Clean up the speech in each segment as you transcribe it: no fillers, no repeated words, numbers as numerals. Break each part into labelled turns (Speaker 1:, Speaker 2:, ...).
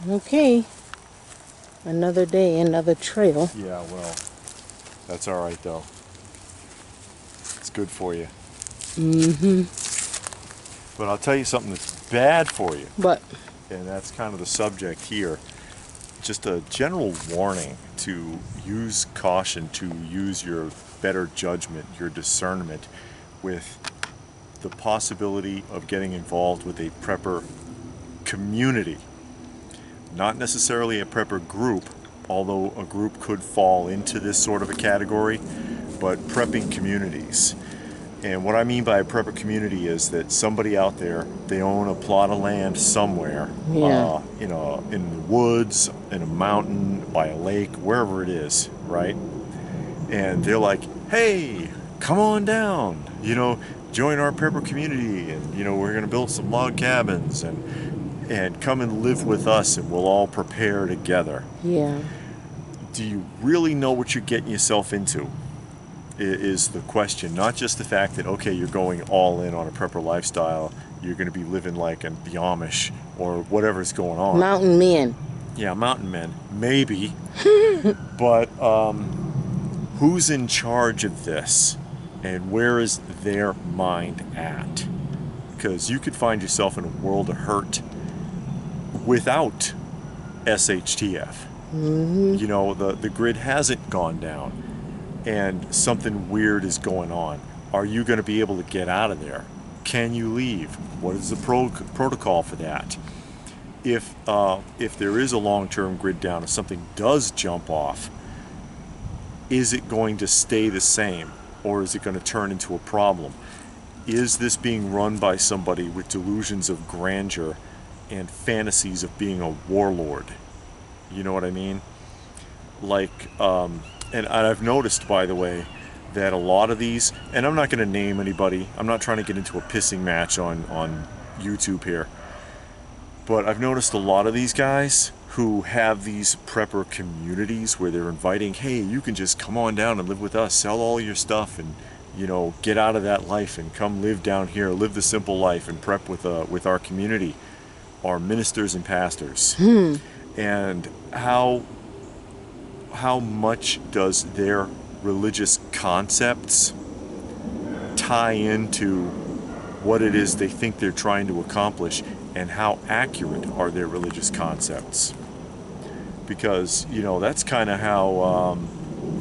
Speaker 1: Okay. Another day, another trail.
Speaker 2: Yeah, well, that's all right though. It's good for you.
Speaker 1: Mm-hmm.
Speaker 2: But I'll tell you something that's bad for you,
Speaker 1: But,
Speaker 2: and that's kind of the subject here. Just a general warning to use caution, to use your better judgment, your discernment with the possibility of getting involved with a prepper community. Not necessarily a prepper group, although a group could fall into this sort of a category, but prepping communities. And what I mean by a prepper community is that somebody out there, they own a plot of land somewhere,
Speaker 1: yeah.
Speaker 2: in the woods, in a mountain, by a lake, wherever it is, right? And they're like, hey, come on down, join our prepper community, and we're going to build some log cabins, and come and live with us, and we'll all prepare together.
Speaker 1: Yeah.
Speaker 2: Do you really know what you're getting yourself into? Is the question. Not just the fact that, okay, you're going all in on a prepper lifestyle, you're going to be living like the Amish or whatever's going on.
Speaker 1: Mountain men.
Speaker 2: Yeah, mountain men, maybe. But who's in charge of this, and where is their mind at? Because you could find yourself in a world of hurt without SHTF.
Speaker 1: Mm-hmm.
Speaker 2: The grid hasn't gone down, and something weird is going on. Are you going to be able to get out of there? Can you leave? What is the protocol for that? If there is a long-term grid down, if something does jump off, is it going to stay the same, or is it going to turn into a problem? Is this being run by somebody with delusions of grandeur and fantasies of being a warlord? You know what I mean? Like, and I've noticed, by the way, that a lot of these, and I'm not going to name anybody, I'm not trying to get into a pissing match on YouTube here, but I've noticed a lot of these guys who have these prepper communities where they're inviting, hey, you can just come on down and live with us, sell all your stuff, and get out of that life and come live down here, live the simple life and prep with our community, are ministers and pastors. And how much does their religious concepts tie into what it is they think they're trying to accomplish, and how accurate are their religious concepts? Because that's kind of how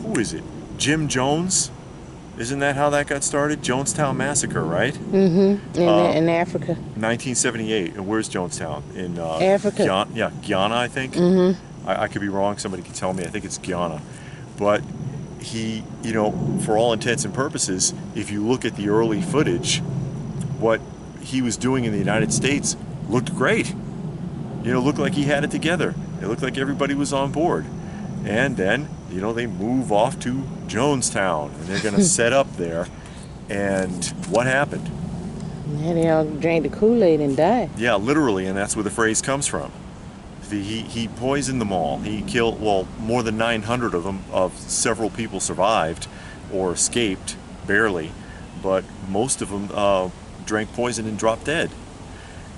Speaker 2: who is it, Jim Jones, isn't that how that got started? Jonestown Massacre, right?
Speaker 1: Mm-hmm. In Africa.
Speaker 2: 1978. And where's Jonestown? In
Speaker 1: Africa.
Speaker 2: Guyana, I think.
Speaker 1: Mm-hmm.
Speaker 2: I could be wrong, somebody can tell me. I think it's Guyana. But he, for all intents and purposes, if you look at the early footage, what he was doing in the United States looked great. Looked like he had it together. It looked like everybody was on board. And then, they move off to Jonestown, and they're going to set up there. And what happened?
Speaker 1: Yeah, they all drank the Kool-Aid and died.
Speaker 2: Yeah, literally, and that's where the phrase comes from. He poisoned them all. He killed, more than 900 of them. Several people survived or escaped, barely, but most of them drank poison and dropped dead.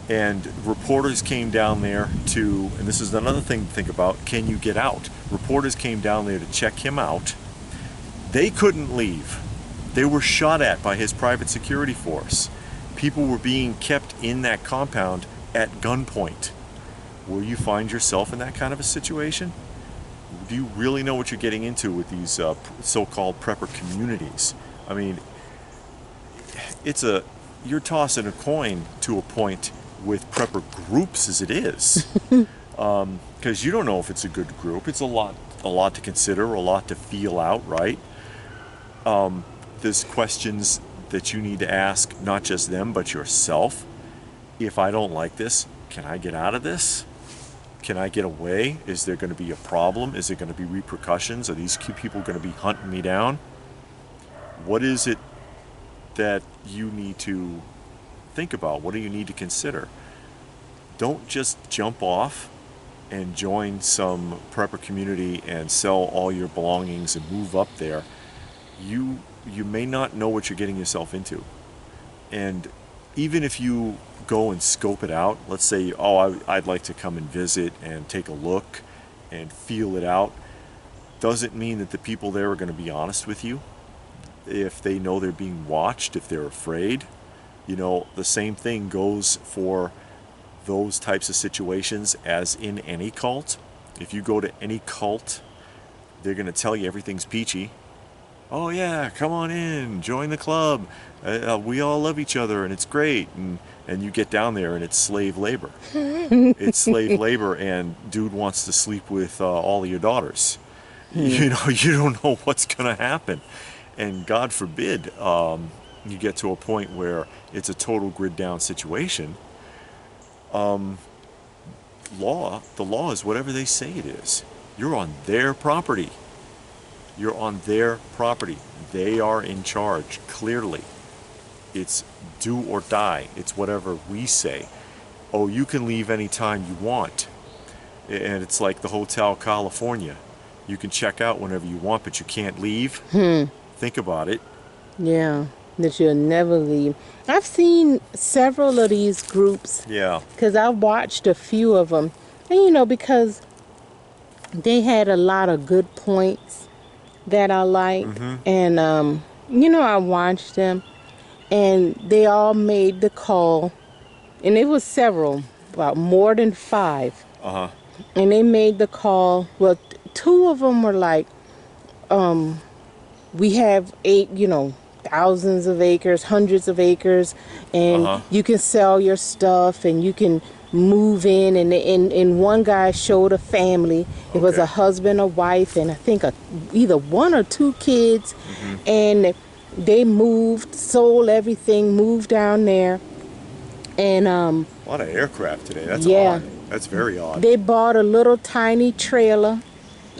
Speaker 2: And reporters came down there and this is another thing to think about, can you get out? Reporters came down there to check him out. They couldn't leave. They were shot at by his private security force. People were being kept in that compound at gunpoint. Will you find yourself in that kind of a situation? Do you really know what you're getting into with these so-called prepper communities? I mean, you're tossing a coin to a point with prepper groups as it is, because you don't know if it's a good group. It's a lot to consider, a lot to feel out, right? There's questions that you need to ask, not just them, but yourself. If I don't like this, can I get out of this? Can I get away? Is there going to be a problem? Is there going to be repercussions? Are these people going to be hunting me down? What is it that you need to think about? What do you need to consider? Don't just jump off and join some prepper community and sell all your belongings and move up there. You may not know what you're getting yourself into. And even if you go and scope it out, let's say, oh, I'd like to come and visit and take a look and feel it out, doesn't mean that the people there are going to be honest with you. If they know they're being watched, if they're afraid, the same thing goes for those types of situations as in any cult. If you go to any cult, they're going to tell you everything's peachy. Oh yeah, come on in, join the club. We all love each other and it's great. And you get down there and it's slave labor. It's slave labor, and dude wants to sleep with all of your daughters. You don't know what's going to happen. And God forbid you get to a point where it's a total grid down situation. The law is whatever they say it is. You're on their property. You're on their property. They are in charge, clearly. It's do or die. It's whatever we say. Oh, you can leave anytime you want. And it's like the Hotel California. You can check out whenever you want, but you can't leave. Think about it.
Speaker 1: Yeah, that you'll never leave. I've seen several of these groups.
Speaker 2: Yeah.
Speaker 1: Because I've watched a few of them. And, because they had a lot of good points that I liked. And, I watched them. And they all made the call. And it was several, about more than 5.
Speaker 2: Uh-huh.
Speaker 1: And they made the call. Well, 2 of them were like, we have 8, thousands of acres, hundreds of acres, and you can sell your stuff and you can move in. And one guy showed a family. It was a husband, a wife, and I think either 1 or 2 kids. And they moved, sold everything, moved down there. And
Speaker 2: a lot of aircraft today. That's odd. That's very odd.
Speaker 1: They bought a little tiny trailer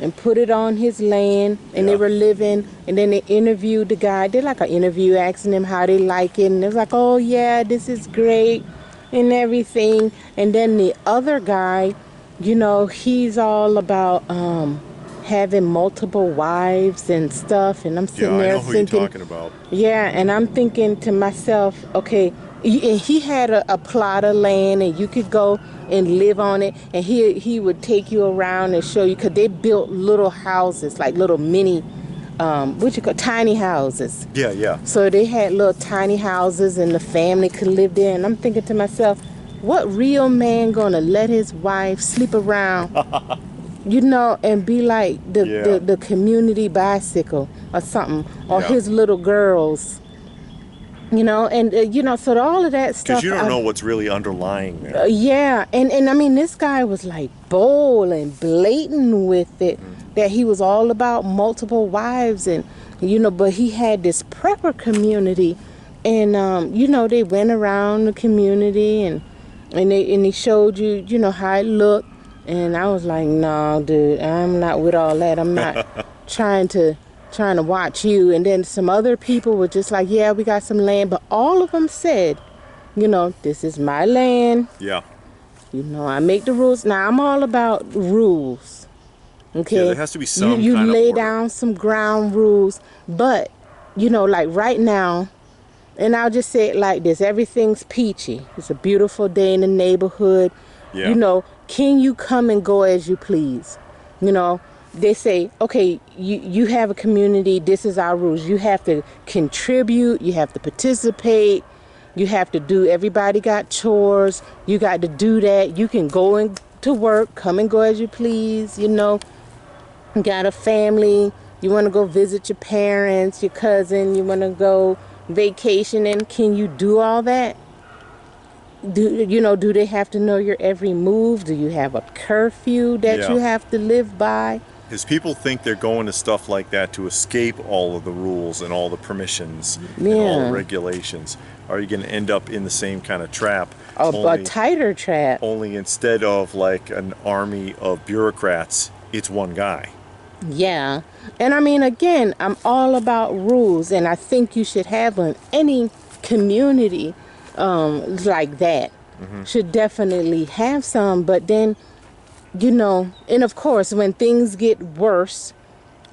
Speaker 1: and put it on his land, and they were living. And then they interviewed the guy. Did like an interview asking him how they like it, and it was like, oh yeah, this is great and everything. And then the other guy, he's all about having multiple wives and stuff. And I'm sitting there
Speaker 2: who
Speaker 1: thinking,
Speaker 2: you're talking about.
Speaker 1: Yeah, and I'm thinking to myself, okay, and he had a plot of land, and you could go and live on it, and he would take you around and show you, because they built little houses, like little mini, tiny houses.
Speaker 2: Yeah.
Speaker 1: So they had little tiny houses, and the family could live there. And I'm thinking to myself, what real man gonna let his wife sleep around, and be like the community bicycle or something, or his little girls. So all of that stuff.
Speaker 2: Because you don't know what's really underlying there.
Speaker 1: And I mean, this guy was like bold and blatant with it, that he was all about multiple wives, and but he had this prepper community, and they went around the community, and he showed you how it looked, and I was like, no, dude, I'm not with all that. I'm not trying to watch you. And then some other people were just like, yeah, we got some land, but all of them said, this is my land.
Speaker 2: Yeah.
Speaker 1: I make the rules. Now I'm all about rules. Okay.
Speaker 2: Yeah, there has to be some
Speaker 1: you
Speaker 2: kind of
Speaker 1: lay
Speaker 2: order.
Speaker 1: down some ground rules, but like right now, and I'll just say it like this: everything's peachy. It's a beautiful day in the neighborhood.
Speaker 2: Yeah.
Speaker 1: Can you come and go as you please? They say, okay, you have a community, this is our rules. You have to contribute, you have to participate, you have to do, everybody got chores, you got to do that. You can go into work, come and go as you please, got a family, you want to go visit your parents, your cousin, you want to go vacationing. Can you do all that? Do they have to know your every move? Do you have a curfew that you have to live by?
Speaker 2: Because people think they're going to stuff like that to escape all of the rules and all the permissions and all the regulations. Are you going to end up in the same kind of trap?
Speaker 1: A tighter trap.
Speaker 2: Only instead of like an army of bureaucrats, it's one guy.
Speaker 1: Yeah. And I mean, again, I'm all about rules, and I think you should have them. Any community like that should definitely have some. But then, and of course, when things get worse,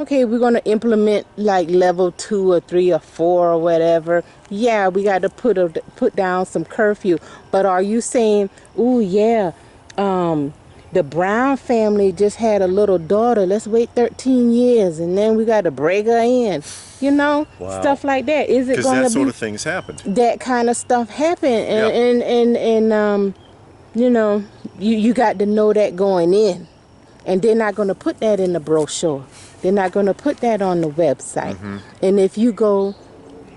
Speaker 1: okay, we're going to implement like level 2 or 3 or 4 or whatever. Yeah, we got to put down some curfew. But are you saying, "Ooh, yeah, the Brown family just had a little daughter. Let's wait 13 years and then we got to break her in." You know,
Speaker 2: Wow.
Speaker 1: stuff like that. Is it
Speaker 2: Because
Speaker 1: going
Speaker 2: that
Speaker 1: to
Speaker 2: sort
Speaker 1: be
Speaker 2: of thing's happened.
Speaker 1: that kind of stuff happen?
Speaker 2: Yeah.
Speaker 1: And you know, you got to know that going in. And they're not going to put that in the brochure. They're not going to put that on the website. And if you go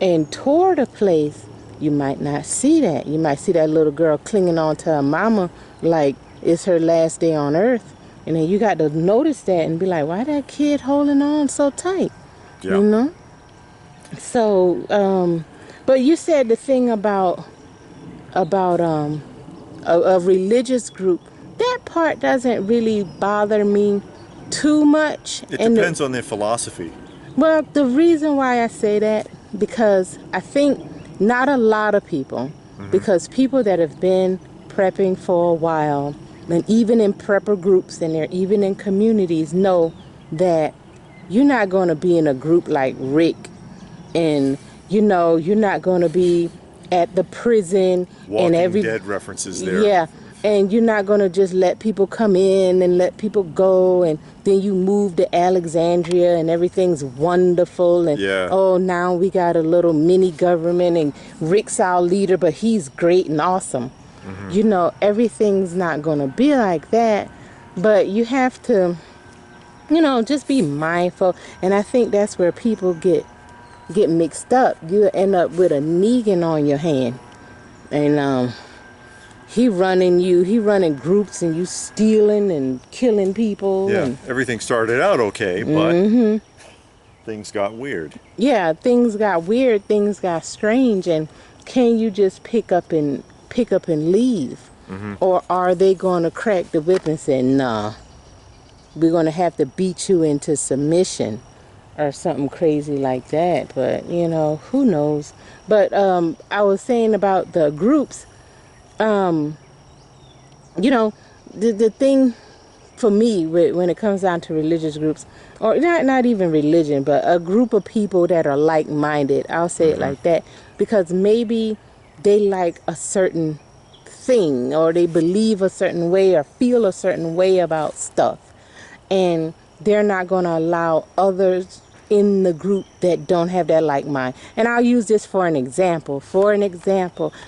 Speaker 1: and tour the place, you might not see that. You might see that little girl clinging on to her mama like it's her last day on earth. And then you got to notice that and be like, why that kid holding on so tight?
Speaker 2: Yeah.
Speaker 1: You know? So, but you said the thing about a religious group. That part doesn't really bother me too much.
Speaker 2: It
Speaker 1: And
Speaker 2: depends on their philosophy.
Speaker 1: well, the reason why I say that, because I think not a lot of people, because people that have been prepping for a while, and even in prepper groups and they're even in communities, know that you're not going to be in a group like Rick, and you know you're not going to be at the prison and
Speaker 2: Walking Dead references there.
Speaker 1: yeah, and you're not going to just let people come in and let people go, and then you move to Alexandria and everything's wonderful, and
Speaker 2: Yeah.
Speaker 1: oh, now we got a little mini government and Rick's our leader, but he's great and awesome. You know, everything's not going to be like that, but you have to, you know, just be mindful. And I think that's where people get mixed up. You end up with a Negan on your hand, and he running groups, and you stealing and killing people.
Speaker 2: Yeah.
Speaker 1: And
Speaker 2: Everything started out okay, but things got weird.
Speaker 1: yeah, things got weird, things got strange. And can you just pick up and leave? Or are they going to crack the whip and say, nah, we're going to have to beat you into submission or something crazy like that? But you know, who knows? But I was saying about the groups, you know, the thing for me when it comes down to religious groups, or not even religion, but a group of people that are like-minded, I'll say it like that, because maybe they like a certain thing, or they believe a certain way, or feel a certain way about stuff, and they're not going to allow others in the group that don't have that like mind. And I'll use this for an example.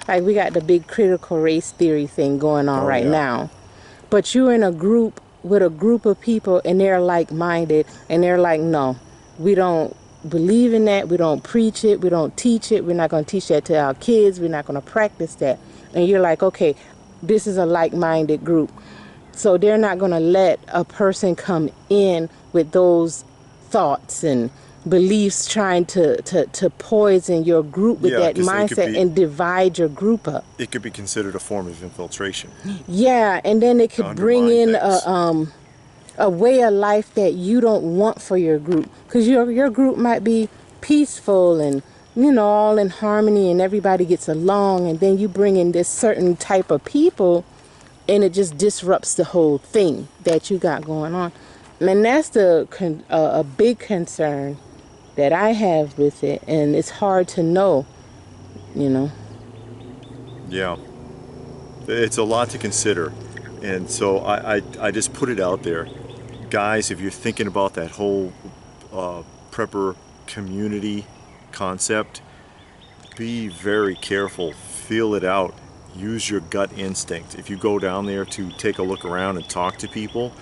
Speaker 1: Like we got the big critical race theory thing going on right
Speaker 2: yeah.
Speaker 1: now. But you're in a group with a group of people and they're like-minded, and they're like, no, we don't believe in that. We don't preach it. We don't teach it. We're not going to teach that to our kids. We're not going to practice that. And you're like, okay, this is a like-minded group. So they're not going to let a person come in with those thoughts and beliefs trying to poison your group with
Speaker 2: Yeah,
Speaker 1: that
Speaker 2: 'cause they could
Speaker 1: mindset
Speaker 2: be-
Speaker 1: and divide your group up.
Speaker 2: It could be considered a form of infiltration.
Speaker 1: Yeah, and then it could bring in a way of life that you don't want for your group, because your group might be peaceful and, you know, all in harmony and everybody gets along, and then you bring in this certain type of people and it just disrupts the whole thing that you got going on. And that's a big concern that I have with it, and it's hard to know, you know.
Speaker 2: Yeah. It's a lot to consider. And so I just put it out there. Guys, if you're thinking about that whole prepper community concept, be very careful. Feel it out. Use your gut instinct. If you go down there to take a look around and talk to people,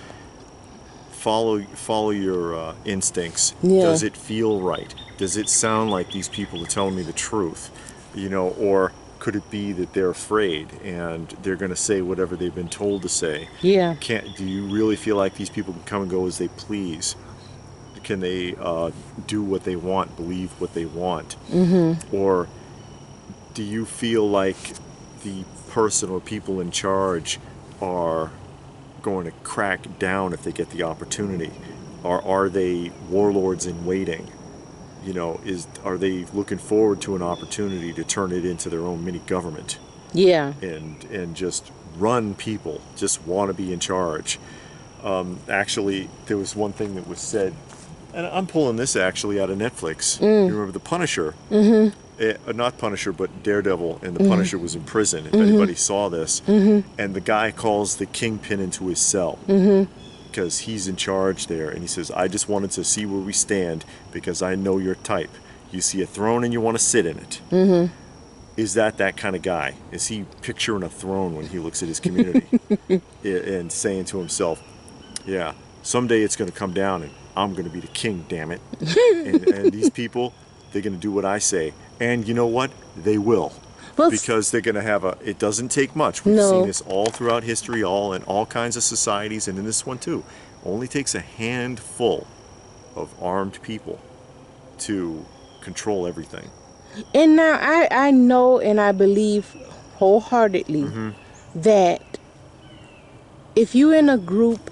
Speaker 2: follow your instincts.
Speaker 1: Yeah.
Speaker 2: Does it feel right? Does it sound like these people are telling me the truth? You know, or could it be that they're afraid and they're going to say whatever they've been told to say?
Speaker 1: Yeah.
Speaker 2: Do you really feel like these people can come and go as they please? Can they do what they want, believe what they want? Or do you feel like the person or people in charge are going to crack down if they get the opportunity? Or are they warlords in waiting? You know, are they looking forward to an opportunity to turn it into their own mini government?
Speaker 1: Yeah.
Speaker 2: And just run people, just want to be in charge. Actually, there was one thing that was said And I'm pulling this actually out of Netflix. You remember The Punisher? Mm-hmm. Not Punisher, but Daredevil, and the Punisher was in prison. If anybody saw this, and the guy calls the Kingpin into his cell because he's in charge there, and he says, "I just wanted to see where we stand because I know your type. You see a throne and you want to sit in it." Is that kind of guy? Is he picturing a throne when he looks at his community and saying to himself, "Yeah, someday it's going to come down and I'm going to be the king, damn it." And these people, they're going to do what I say. And you know what? They will.
Speaker 1: Well,
Speaker 2: Because they're going to have it doesn't take much. We've seen this all throughout history, all in all kinds of societies, and in this one too. Only takes a handful of armed people to control everything.
Speaker 1: And now I know and I believe wholeheartedly that if you're in a group,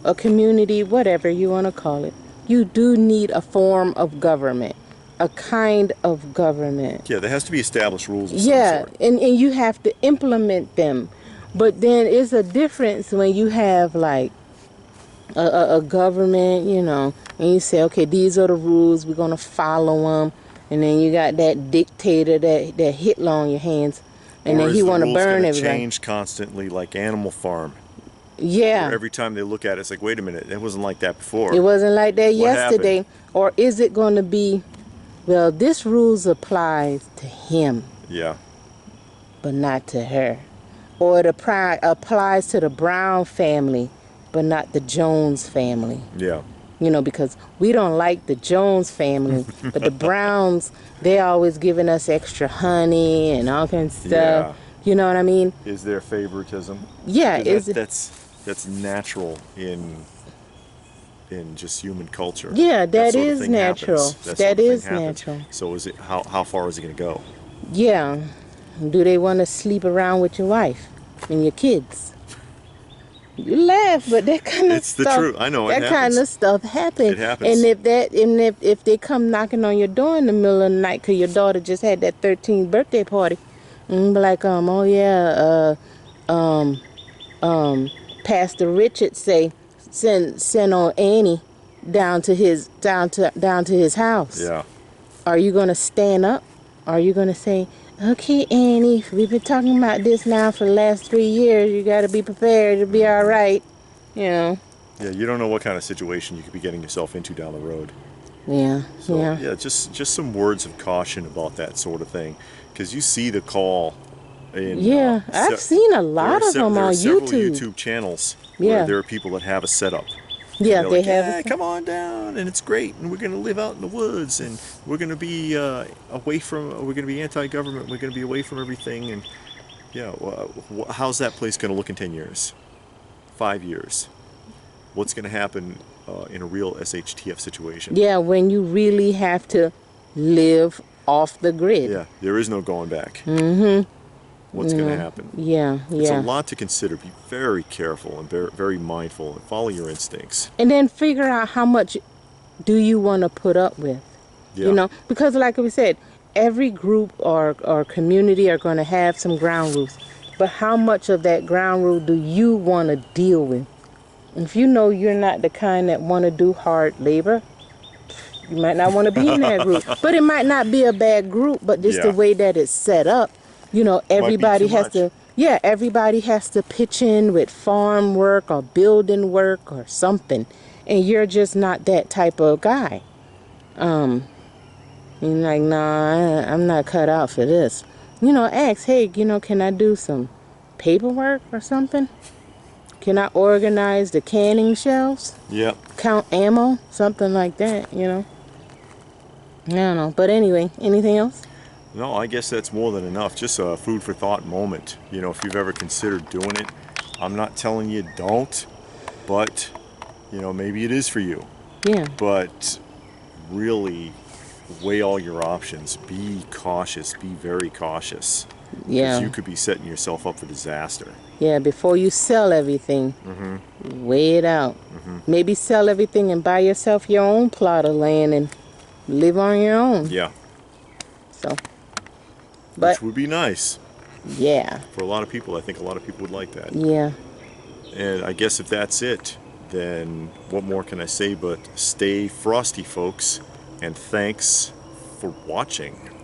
Speaker 1: a community, whatever you want to call it, you do need a form of government, a kind of government.
Speaker 2: Yeah, there has to be established rules of some sort.
Speaker 1: and you have to implement them. But then it's a difference when you have like a government, you know, and you say, okay, these are the rules, we're going to follow them. And then you got that dictator, that Hitler on your hands, and then he want to burn everybody.
Speaker 2: Change constantly, like Animal Farm.
Speaker 1: Yeah.
Speaker 2: Where every time they look at it, it's like, wait a minute, it wasn't like that before.
Speaker 1: It wasn't like that yesterday.
Speaker 2: Happened?
Speaker 1: Or is it going to be, well, this rules applies to him,
Speaker 2: Yeah.
Speaker 1: but not to her. Or it applies to the Brown family, but not the Jones family.
Speaker 2: Yeah.
Speaker 1: You know, because we don't like the Jones family, but the Browns, they always giving us extra honey and all kinds of stuff.
Speaker 2: Yeah.
Speaker 1: You know what I mean?
Speaker 2: Is there favoritism?
Speaker 1: Yeah,
Speaker 2: that's natural in just human culture.
Speaker 1: Yeah, that
Speaker 2: sort of
Speaker 1: is
Speaker 2: thing
Speaker 1: natural.
Speaker 2: happens.
Speaker 1: That is
Speaker 2: sort of thing happens.
Speaker 1: natural.
Speaker 2: So is it how far is it going to go?
Speaker 1: Yeah. Do they want to sleep around with your wife and your kids? You laugh, but that kind of stuff.
Speaker 2: It's the truth. I know it
Speaker 1: that kind of stuff happens.
Speaker 2: It happens.
Speaker 1: And if they come knocking on your door in the middle of the night because your daughter just had that 13th birthday party, and be like, oh yeah, Pastor Richard say send on Annie down to his house.
Speaker 2: Yeah.
Speaker 1: Are you gonna stand up? Are you gonna say, okay, Annie, we've been talking about this now for the last 3 years. You got to be prepared to be all right, you know.
Speaker 2: Yeah, you don't know what kind of situation you could be getting yourself into down the road.
Speaker 1: Yeah,
Speaker 2: So,
Speaker 1: yeah.
Speaker 2: just some words of caution about that sort of thing, because you see the call.
Speaker 1: I've seen a lot of them on
Speaker 2: several
Speaker 1: YouTube.
Speaker 2: YouTube channels where there are people that have a setup.
Speaker 1: Yeah,
Speaker 2: They're
Speaker 1: they
Speaker 2: like,
Speaker 1: have.
Speaker 2: come on down, and it's great, and we're going to live out in the woods, and we're going to be we're going to be anti-government, we're going to be away from everything, and how's that place going to look in 10 years, 5 years? What's going to happen in a real SHTF situation?
Speaker 1: Yeah, when you really have to live off the grid.
Speaker 2: Yeah, there is no going back. What's going to happen?
Speaker 1: Yeah,
Speaker 2: It's a
Speaker 1: yeah.
Speaker 2: lot to consider. Be very careful and very mindful, and follow your instincts.
Speaker 1: And then figure out how much do you want to put up with.
Speaker 2: Yeah.
Speaker 1: You know, because like we said, every group or community are going to have some ground rules. But how much of that ground rule do you want to deal with? If you know you're not the kind that want to do hard labor, you might not want to be in that group. But it might not be a bad group, but just the way that it's set up, you know, everybody has to, everybody has to pitch in with farm work or building work or something. And you're just not that type of guy. You're like, nah, I'm not cut out for this. You know, ask, hey, you know, can I do some paperwork or something? Can I organize the canning shelves?
Speaker 2: Yep.
Speaker 1: Count ammo? Something like that, you know? I don't know. But anyway, anything else?
Speaker 2: No, I guess that's more than enough. Just a food for thought moment. You know, if you've ever considered doing it, I'm not telling you don't, but, you know, maybe it is for you.
Speaker 1: Yeah.
Speaker 2: But really weigh all your options. Be cautious. Be very cautious.
Speaker 1: Yeah.
Speaker 2: Because you could be setting yourself up for disaster.
Speaker 1: Yeah, before you sell everything, weigh it out. Maybe sell everything and buy yourself your own plot of land and live on your own.
Speaker 2: Yeah.
Speaker 1: So, but
Speaker 2: which would be nice.
Speaker 1: Yeah.
Speaker 2: For a lot of people. I think a lot of people would like that.
Speaker 1: Yeah.
Speaker 2: And I guess if that's it, then what more can I say but stay frosty, folks, and thanks for watching.